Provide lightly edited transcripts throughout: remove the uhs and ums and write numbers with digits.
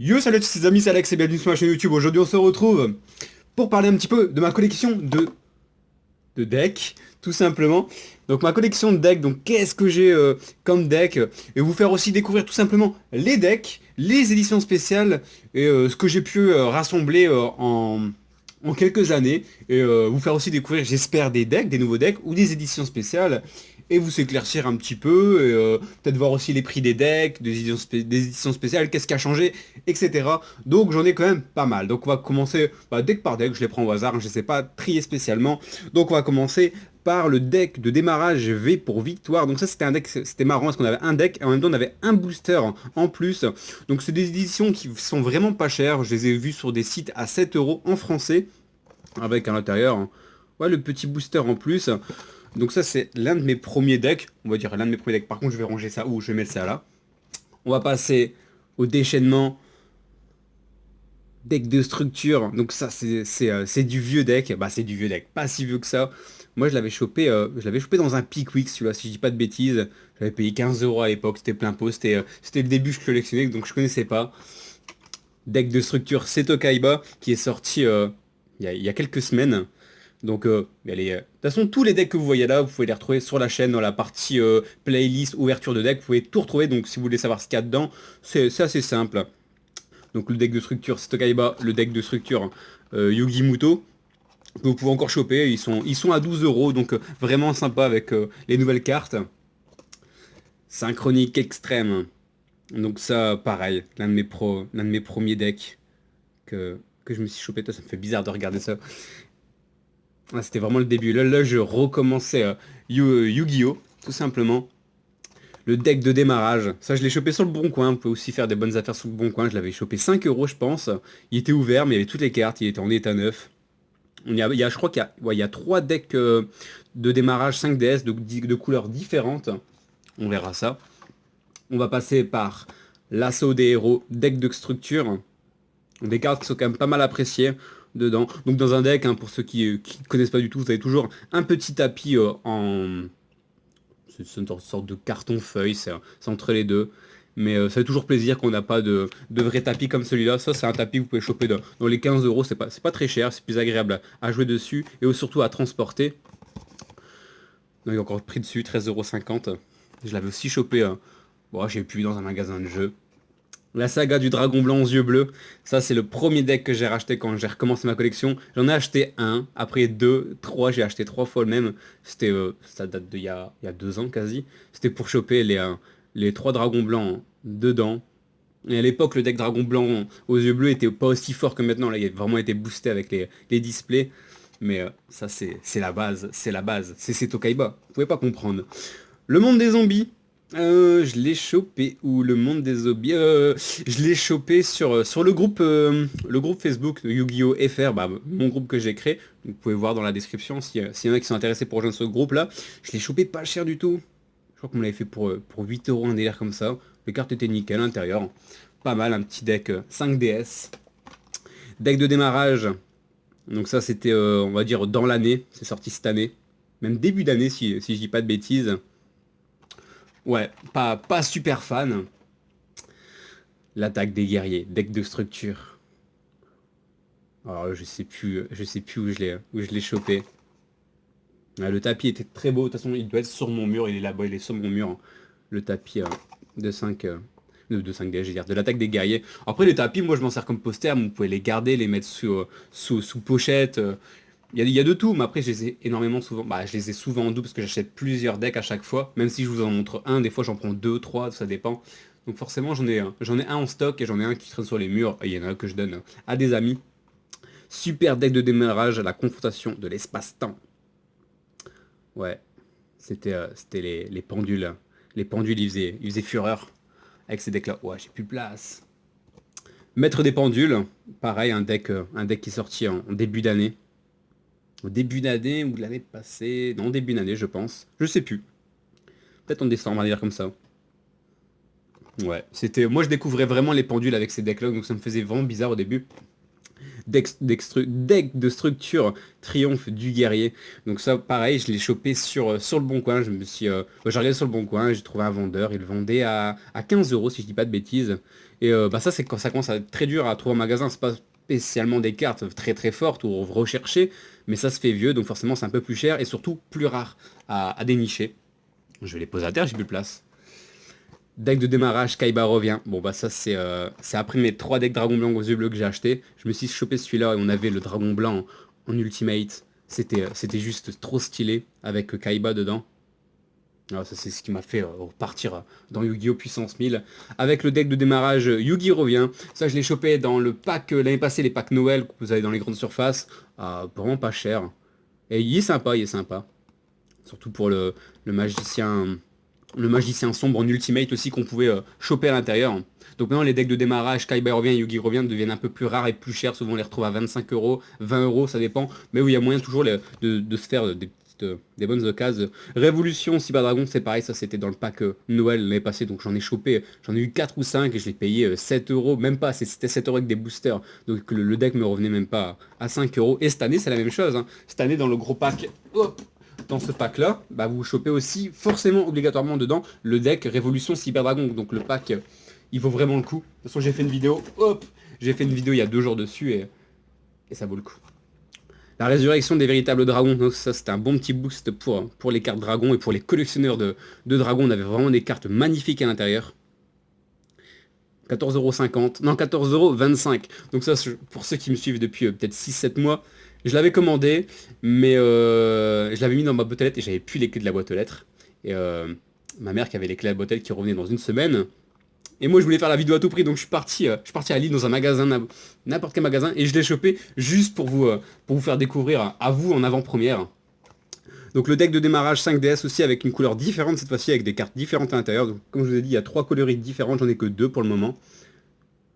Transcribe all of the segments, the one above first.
Yo, salut à tous les amis, c'est Alex et bienvenue sur ma chaîne YouTube. Aujourd'hui on se retrouve pour parler un petit peu de ma collection de decks, tout simplement. Donc ma collection de decks, donc qu'est-ce que j'ai comme deck, et vous faire aussi découvrir tout simplement les decks, les éditions spéciales, et ce que j'ai pu rassembler en quelques années, et vous faire aussi découvrir, j'espère, des decks, des nouveaux decks, ou des éditions spéciales, et vous éclaircir un petit peu, et peut-être voir aussi les prix des decks, des éditions spéciales, qu'est-ce qui a changé, etc. Donc j'en ai quand même pas mal. Donc on va commencer deck par deck, je les prends au hasard, hein, je ne sais pas trier spécialement. Donc on va commencer par le deck de démarrage V pour victoire. Donc ça c'était un deck, c'était marrant parce qu'on avait un deck et en même temps on avait un booster en plus. Donc c'est des éditions qui sont vraiment pas chères. Je les ai vues sur des sites à 7 euros en français avec à l'intérieur, hein, ouais, le petit booster en plus. Donc ça c'est l'un de mes premiers decks. On va dire l'un de mes premiers decks. Par contre je vais ranger ça où je vais mettre ça là. On va passer au déchaînement. Deck de structure, donc ça c'est du vieux deck, bah c'est du vieux deck, pas si vieux que ça. Moi je l'avais chopé dans un Pickwick, celui-là, si je dis pas de bêtises. J'avais payé 15 euros à l'époque, c'était plein pot, c'était le début que je collectionnais, donc je connaissais pas. Deck de structure Seto Kaiba, qui est sorti il y a quelques semaines. Donc de toute façon tous les decks que vous voyez là, vous pouvez les retrouver sur la chaîne dans la partie playlist ouverture de deck, vous pouvez tout retrouver, donc si vous voulez savoir ce qu'il y a dedans, c'est assez simple. Donc le deck de structure Stokaiba, le deck de structure Yugi Muto, que vous pouvez encore choper, ils sont à 12 euros, donc vraiment sympa avec les nouvelles cartes. Synchronique extrême, donc ça pareil, l'un de mes premiers decks que je me suis chopé. Ça me fait bizarre de regarder ça. Ah, c'était vraiment le début, là je recommençais Yu-Gi-Oh! Tout simplement. Le deck de démarrage, ça je l'ai chopé sur le bon coin, vous pouvez aussi faire des bonnes affaires sur le bon coin, je l'avais chopé 5 euros je pense, il était ouvert mais il y avait toutes les cartes, il était en état neuf. Je crois qu'il y a, ouais, il y a 3 decks de démarrage 5DS de couleurs différentes, on verra ça. On va passer par l'assaut des héros, deck de structure, des cartes qui sont quand même pas mal appréciées dedans. Donc dans un deck, hein, pour ceux qui ne connaissent pas du tout, vous avez toujours un petit tapis en c'est une sorte de carton-feuille, c'est entre les deux. Mais ça fait toujours plaisir qu'on n'a pas de vrai tapis comme celui-là. Ça, c'est un tapis que vous pouvez choper dans les 15 euros. C'est pas très cher, c'est plus agréable à jouer dessus et surtout à transporter. Donc, il y a encore le prix dessus, 13,50 €. Je l'avais aussi chopé, bon, j'ai pu dans un magasin de jeux. La saga du dragon blanc aux yeux bleus, ça c'est le premier deck que j'ai racheté quand j'ai recommencé ma collection. J'en ai acheté un, après deux, trois, j'ai acheté 3 fois le même. Ça date il y a 2 ans quasi. C'était pour choper les 3 dragons blancs dedans. Et à l'époque, le deck dragon blanc aux yeux bleus était pas aussi fort que maintenant. Là, il a vraiment été boosté avec les displays. Mais ça c'est la base, c'est la base. C'est Tokaiba, vous pouvez pas comprendre. Le monde des zombies. Je l'ai chopé où le monde des zombies. Je l'ai chopé sur le groupe Facebook de Yu-Gi-Oh! FR, bah, mon groupe que j'ai créé. Vous pouvez voir dans la description s'il y en a qui sont intéressés pour rejoindre ce groupe là. Je l'ai chopé pas cher du tout. Je crois qu'on me l'avait fait pour 8 euros un délire comme ça. Les cartes étaient nickel à l'intérieur. Pas mal, un petit deck 5DS. Deck de démarrage. Donc ça c'était on va dire dans l'année. C'est sorti cette année. Même début d'année si je dis pas de bêtises. Ouais, pas super fan. L'attaque des guerriers, deck de structure. Alors je sais plus où je l'ai chopé. Ah, le tapis était très beau, de toute façon il doit être sur mon mur, il est là-bas, il est sur mon mur. Le tapis de 5 de 5D, je veux dire, de l'attaque des guerriers. Après les tapis, moi je m'en sers comme poster, vous pouvez les garder, les mettre sous pochette. Il y a de tout, mais après je les ai énormément souvent. Bah je les ai souvent en double parce que j'achète plusieurs decks à chaque fois. Même si je vous en montre un, des fois j'en prends deux, trois, ça dépend. Donc forcément j'en ai un en stock et j'en ai un qui traîne sur les murs. Et il y en a un que je donne à des amis. Super deck de démarrage à la confrontation de l'espace-temps. Ouais, c'était les pendules. Les pendules ils faisaient fureur avec ces decks là. Ouais, j'ai plus de place. Maître des pendules, pareil, un deck qui est sorti en début d'année. Au début d'année ou de l'année passée. Non, début d'année, je pense. Je sais plus. Peut-être en décembre, on va dire comme ça. Ouais, moi je découvrais vraiment les pendules avec ces decks-là, donc ça me faisait vraiment bizarre au début. deck de structure Triomphe du Guerrier. Donc ça, pareil, je l'ai chopé sur le Bon Coin. J'ai regardé sur le Bon Coin, j'ai trouvé un vendeur, il le vendait à 15 euros si je dis pas de bêtises. Et bah ça, c'est quand ça commence à être très dur à trouver en magasin. C'est pas spécialement des cartes très très fortes ou recherchées, mais ça se fait vieux, donc forcément c'est un peu plus cher et surtout plus rare à dénicher. Je vais les poser à terre, j'ai plus de place. Deck de démarrage, Kaiba revient. Bon bah ça c'est après mes 3 decks Dragon Blanc aux yeux bleus que j'ai acheté. Je me suis chopé celui-là et on avait le Dragon Blanc en Ultimate. C'était juste trop stylé avec Kaiba dedans. Alors ça c'est ce qui m'a fait repartir dans Yu-Gi-Oh! Puissance 1000. Avec le deck de démarrage, Yugi revient. Ça je l'ai chopé dans le pack, l'année passée, les packs Noël que vous avez dans les grandes surfaces. Vraiment pas cher. Et il est sympa, il est sympa. Surtout pour le magicien. Le magicien sombre en ultimate aussi qu'on pouvait choper à l'intérieur. Donc maintenant les decks de démarrage, Kaiba revient et Yugi revient deviennent un peu plus rares et plus chers. Souvent on les retrouve à 25 euros, 20 euros, ça dépend. Mais oui, il y a moyen toujours de se faire des bonnes occasions. Révolution, Cyber Dragon, c'est pareil, ça c'était dans le pack Noël l'année passée. Donc j'en ai chopé, j'en ai eu 4 ou 5 et je l'ai payé 7 euros, même pas, c'était 7 euros avec des boosters. Donc le deck me revenait même pas à 5 euros. Et cette année c'est la même chose. Hein. Cette année dans le gros pack, hop, dans ce pack là, bah vous chopez aussi forcément obligatoirement dedans le deck Révolution Cyber Dragon. Donc le pack, il vaut vraiment le coup. De toute façon j'ai fait une vidéo, j'ai fait une vidéo il y a 2 jours dessus et ça vaut le coup. La résurrection des véritables dragons, donc ça c'était un bon petit boost pour les cartes dragons et pour les collectionneurs de dragons. On avait vraiment des cartes magnifiques à l'intérieur. 14,50€, non 14,25€. Donc ça, pour ceux qui me suivent depuis peut-être 6-7 mois, je l'avais commandé, mais je l'avais mis dans ma boîte aux lettres et j'avais plus les clés de la boîte aux lettres. Et ma mère qui avait les clés de la boîte aux lettres qui revenaient dans une semaine. Et moi je voulais faire la vidéo à tout prix, donc je suis parti à Lille dans un magasin, n'importe quel magasin, et je l'ai chopé juste pour vous faire découvrir à vous en avant-première. Donc le deck de démarrage 5DS aussi avec une couleur différente cette fois-ci, avec des cartes différentes à l'intérieur. Donc comme je vous ai dit, il y a 3 coloris différentes, j'en ai que 2 pour le moment.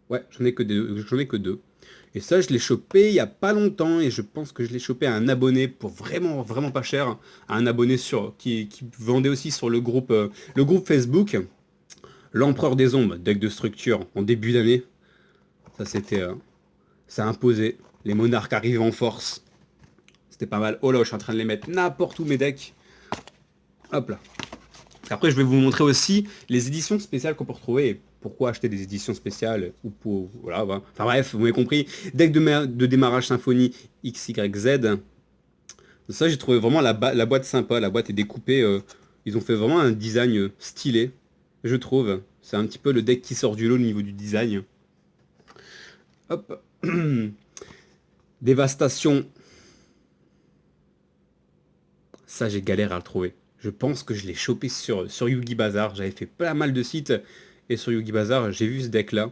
Ouais, j'en ai que 2. Et ça, je l'ai chopé il y a pas longtemps, et je pense que je l'ai chopé à un abonné pour vraiment, vraiment pas cher. À un abonné qui vendait aussi sur le groupe Facebook. L'Empereur des Ombres, deck de structure en début d'année. Ça c'était... ça a imposé. Les monarques arrivent en force. C'était pas mal. Oh là, je suis en train de les mettre n'importe où mes decks. Hop là. Après, je vais vous montrer aussi les éditions spéciales qu'on peut retrouver et pourquoi acheter des éditions spéciales ou pour... Voilà, enfin bref, vous m'avez compris. Deck de démarrage Symphonie XYZ. Ça, j'ai trouvé vraiment la boîte sympa. La boîte est découpée. Ils ont fait vraiment un design stylé, je trouve. C'est un petit peu le deck qui sort du lot au niveau du design. Hop. Dévastation. Ça, j'ai galère à le trouver. Je pense que je l'ai chopé sur Yugi Bazaar. J'avais fait pas mal de sites. Et sur Yugi Bazaar, j'ai vu ce deck-là.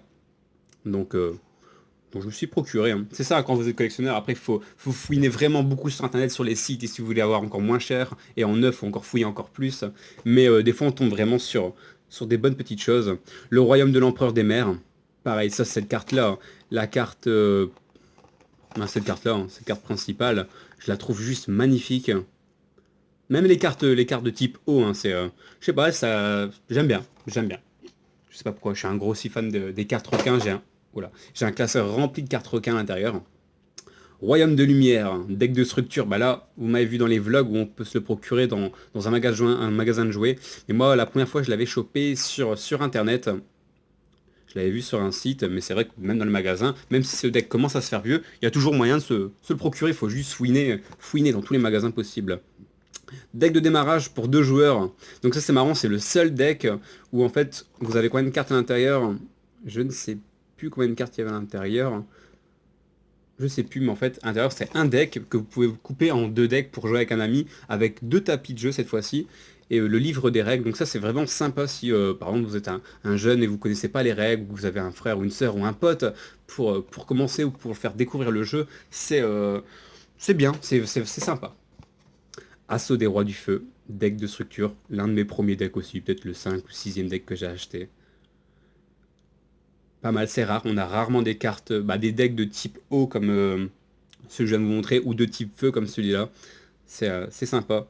Donc je me suis procuré. Hein. C'est ça, quand vous êtes collectionneur, après, il faut fouiner vraiment beaucoup sur Internet, sur les sites. Et si vous voulez avoir encore moins cher, et en neuf, il faut encore fouiller encore plus. Mais des fois, on tombe vraiment sur des bonnes petites choses. Le Royaume de l'Empereur des Mers. Pareil, ça, cette carte-là. La carte... cette carte-là, hein, cette carte principale, je la trouve juste magnifique. Même les cartes de type O, hein, c'est... je sais pas, ça... J'aime bien. Je sais pas pourquoi, je suis un gros si fan des cartes requins. J'ai un classeur rempli de cartes requins à l'intérieur. Royaume de Lumière, deck de structure, bah là, vous m'avez vu dans les vlogs où on peut se le procurer dans un magasin de jouets. Et moi, la première fois, je l'avais chopé sur Internet. Je l'avais vu sur un site, mais c'est vrai que même dans le magasin, même si ce deck commence à se faire vieux, il y a toujours moyen de se le procurer, il faut juste fouiner dans tous les magasins possibles. Deck de démarrage pour 2 joueurs. Donc ça c'est marrant, c'est le seul deck où en fait vous avez combien de cartes à l'intérieur. Je ne sais plus combien de cartes il y avait à l'intérieur. Je sais plus, mais en fait à l'intérieur c'est un deck que vous pouvez couper en 2 decks pour jouer avec un ami, avec 2 tapis de jeu cette fois-ci. Et le livre des règles, donc ça c'est vraiment sympa si par exemple vous êtes un jeune et vous connaissez pas les règles, ou vous avez un frère ou une soeur ou un pote pour commencer ou pour faire découvrir le jeu, c'est bien, c'est sympa. Assaut des rois du feu, deck de structure, l'un de mes premiers decks aussi, peut-être le 5 ou 6e deck que j'ai acheté. Pas mal, c'est rare, on a rarement des cartes, des decks de type eau comme ceux que je viens de vous montrer, ou de type feu comme celui-là. C'est sympa.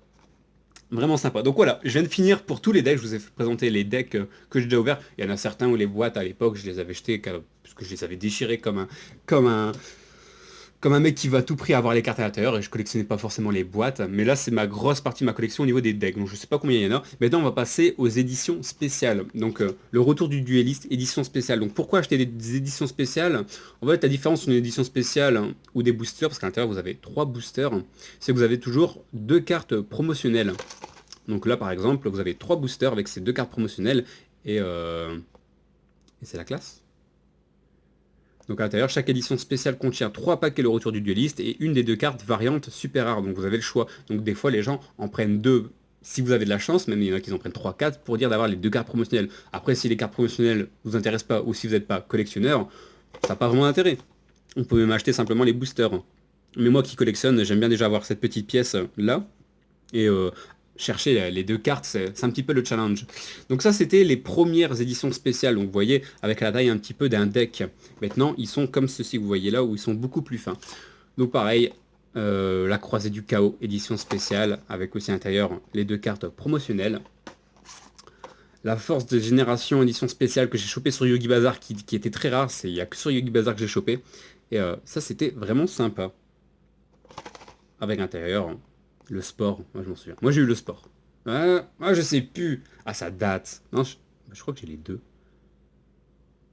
Vraiment sympa. Donc voilà, je viens de finir pour tous les decks, je vous ai présenté les decks que j'ai déjà ouverts. Il y en a certains où les boîtes à l'époque, je les avais jetées parce que je les avais déchirées comme un comme un mec qui va à tout prix avoir les cartes à l'intérieur, et je collectionnais pas forcément les boîtes, mais là c'est ma grosse partie de ma collection au niveau des decks, donc je sais pas combien il y en a. Maintenant on va passer aux éditions spéciales, donc le retour du dueliste, édition spéciale. Donc pourquoi acheter des éditions spéciales? En fait la différence entre une édition spéciale ou des boosters, parce qu'à l'intérieur vous avez 3 boosters, c'est que vous avez toujours 2 cartes promotionnelles. Donc là par exemple vous avez 3 boosters avec ces 2 cartes promotionnelles, et c'est la classe. Donc à l'intérieur, chaque édition spéciale contient 3 packs et le retour du dueliste et une des 2 cartes variantes super rares. Donc vous avez le choix. Donc des fois les gens en prennent 2 si vous avez de la chance, même il y en a qui en prennent 3-4 pour dire d'avoir les 2 cartes promotionnelles. Après si les cartes promotionnelles vous intéressent pas ou si vous n'êtes pas collectionneur, ça n'a pas vraiment d'intérêt. On peut même acheter simplement les boosters. Mais moi qui collectionne, j'aime bien déjà avoir cette petite pièce là. Et chercher les 2 cartes, c'est un petit peu le challenge. Donc ça, c'était les premières éditions spéciales. Donc vous voyez, avec la taille un petit peu d'un deck. Maintenant, ils sont comme ceci, vous voyez là, où ils sont beaucoup plus fins. Donc pareil, la croisée du chaos, édition spéciale, avec aussi à l'intérieur les 2 cartes promotionnelles. La force de génération, édition spéciale, que j'ai chopé sur Yogi Bazaar, qui était très rare. Il n'y a que sur Yogi Bazaar que j'ai chopé. Et ça, c'était vraiment sympa. Avec à l'intérieur le sport, moi je m'en souviens. Moi j'ai eu le sport. Je sais plus. Ah ça date. Non, je crois que j'ai les 2.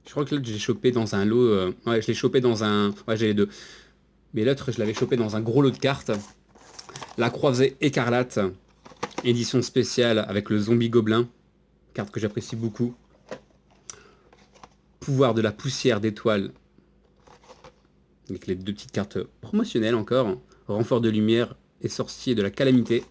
Je crois que là j'ai chopé dans un lot. Ouais, je l'ai chopé dans un. Ouais, j'ai les 2. Mais l'autre, je l'avais chopé dans un gros lot de cartes. La croisée écarlate, édition spéciale avec le zombie gobelin. Carte que j'apprécie beaucoup. Pouvoir de la poussière d'étoiles. Avec les 2 petites cartes promotionnelles encore. Renfort de lumière et sorcier de la calamité.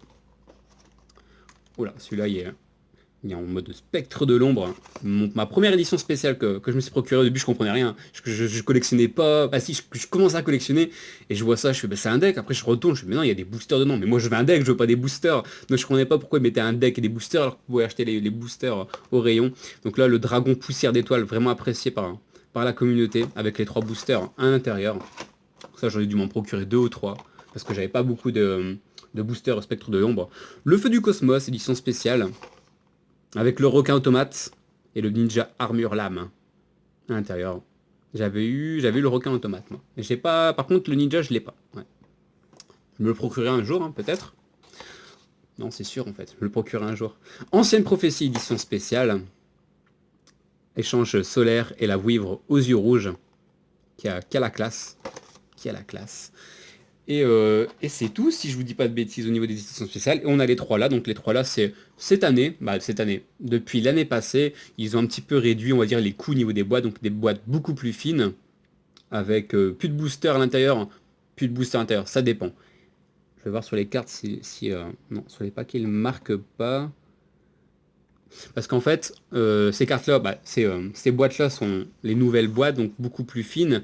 Oula, celui-là il est en mode spectre de l'ombre. Ma première édition spéciale que je me suis procurée au début, je comprenais rien. Je collectionnais pas. Bah si, je commence à collectionner et je vois ça, je fais bah, c'est un deck. Après je retourne, je fais mais non, il y a des boosters dedans. Mais moi je veux un deck, je veux pas des boosters. Donc je comprenais pas pourquoi ils mettaient un deck et des boosters alors que vous pouvez acheter les boosters au rayon. Donc là, le dragon poussière d'étoiles, vraiment apprécié par la communauté, avec les 3 boosters à l'intérieur. Ça, j'aurais dû m'en procurer 2 ou 3 parce que j'avais pas beaucoup de boosters spectre de l'ombre. Le feu du cosmos, édition spéciale, avec le requin automate et le ninja armure lame à l'intérieur. J'avais eu le requin automate, moi. Mais j'ai pas. Par contre, le ninja, je l'ai pas. Ouais. Je me le procurerai un jour, hein, peut-être. Non, c'est sûr en fait. Je me le procurerai un jour. Ancienne prophétie, édition spéciale. Échange solaire et la vouivre aux yeux rouges. Qui a la classe. Qui a la classe. Et c'est tout, si je vous dis pas de bêtises au niveau des éditions spéciales. Et on a les 3 là, donc les 3 là, c'est cette année, depuis l'année passée, ils ont un petit peu réduit, on va dire, les coûts au niveau des boîtes, donc des boîtes beaucoup plus fines, avec plus de booster à l'intérieur, plus de booster à l'intérieur, ça dépend. Je vais voir sur les cartes si non, sur les paquets, ils ne marquent pas. Parce qu'en fait, ces cartes-là, ces boîtes-là sont les nouvelles boîtes, donc beaucoup plus fines.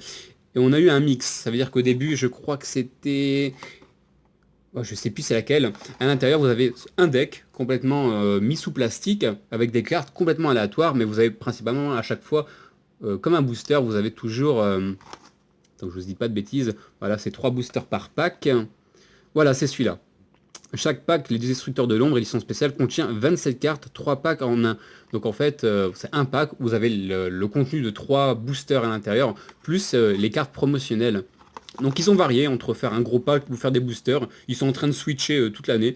Et on a eu un mix. Ça veut dire qu'au début, je crois que c'était... Oh, je sais plus c'est laquelle. À l'intérieur, vous avez un deck complètement mis sous plastique, avec des cartes complètement aléatoires, mais vous avez principalement à chaque fois, comme un booster, vous avez toujours... donc je vous dis pas de bêtises. Voilà, c'est 3 boosters par pack. Voilà, c'est celui-là. Chaque pack, les destructeurs de l'ombre, édition spéciale, contient 27 cartes, 3 packs en un. Donc en fait, c'est un pack où vous avez le contenu de 3 boosters à l'intérieur, plus les cartes promotionnelles. Donc ils ont varié entre faire un gros pack ou faire des boosters. Ils sont en train de switcher toute l'année.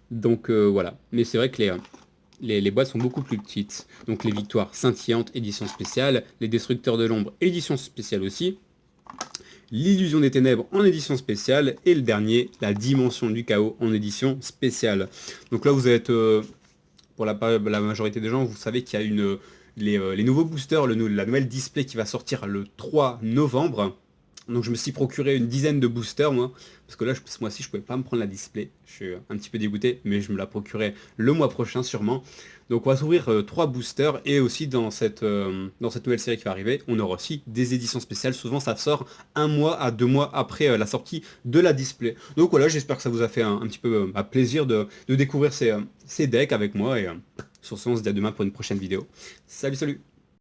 Donc voilà. Mais c'est vrai que les boîtes sont beaucoup plus petites. Donc les victoires scintillantes, édition spéciale. Les destructeurs de l'ombre, édition spéciale aussi. L'illusion des ténèbres en édition spéciale, et le dernier, la dimension du chaos en édition spéciale. Donc là vous êtes, pour la majorité des gens, vous savez qu'il y a les nouveaux boosters, la nouvelle display qui va sortir le 3 novembre. Donc je me suis procuré une dizaine de boosters moi, parce que là ce mois-ci je pouvais pas me prendre la display, je suis un petit peu dégoûté, mais je me la procurerai le mois prochain sûrement. Donc on va s'ouvrir 3 boosters, et aussi dans cette nouvelle série qui va arriver, on aura aussi des éditions spéciales. Souvent ça sort 1 mois à 2 mois après la sortie de la display. Donc voilà, j'espère que ça vous a fait un petit peu plaisir de découvrir ces decks avec moi, et sur ce on se dit à demain pour une prochaine vidéo. Salut salut.